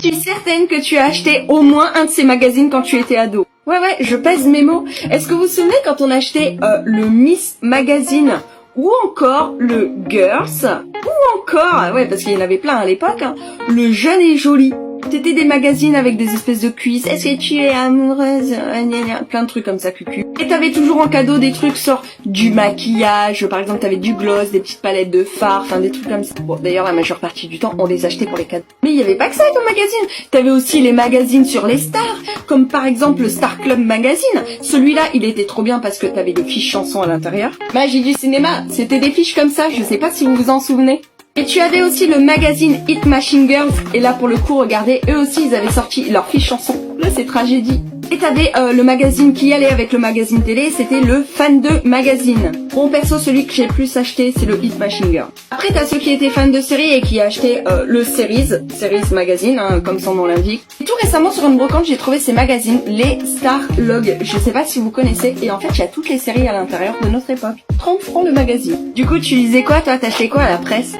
Je suis certaine que tu as acheté au moins un de ces magazines quand tu étais ado. Ouais, je pèse mes mots. Est-ce que vous vous souvenez quand on achetait le Miss Magazine ou encore le Girls ou encore, ouais parce qu'il y en avait plein à l'époque, hein, le Jeune et Joli. C'était des magazines avec des espèces de quiz. Est-ce que tu es amoureuse? Plein de trucs comme ça, cucu. Et t'avais toujours en cadeau des trucs sur du maquillage. Par exemple, t'avais du gloss, des petites palettes de fard, enfin des trucs comme ça. Bon, d'ailleurs, la majeure partie du temps, on les achetait pour les cadeaux. Mais il y avait pas que ça comme magazine. T'avais aussi les magazines sur les stars, comme par exemple le Star Club Magazine. Celui-là, il était trop bien parce que t'avais des fiches chansons à l'intérieur. Magie du cinéma, c'était des fiches comme ça. Je sais pas si vous vous en souvenez. Et tu avais aussi le magazine Hit Machine Girls, et là pour le coup regardez, eux aussi ils avaient sorti leur fiche chanson, là c'est tragédie. Et t'avais le magazine qui allait avec le magazine télé, c'était le Fan 2 Magazine. Bon perso celui que j'ai le plus acheté c'est le Hit Machine Girl. Après t'as ceux qui étaient fans de séries et qui achetaient le Series Magazine, hein, comme son nom l'indique. Et tout récemment sur une brocante j'ai trouvé ces magazines, les Star Log, je sais pas si vous connaissez, et en fait il y a toutes les séries à l'intérieur de notre époque. 30 francs le magazine. Du coup tu lisais quoi toi, t'achetais quoi à la presse?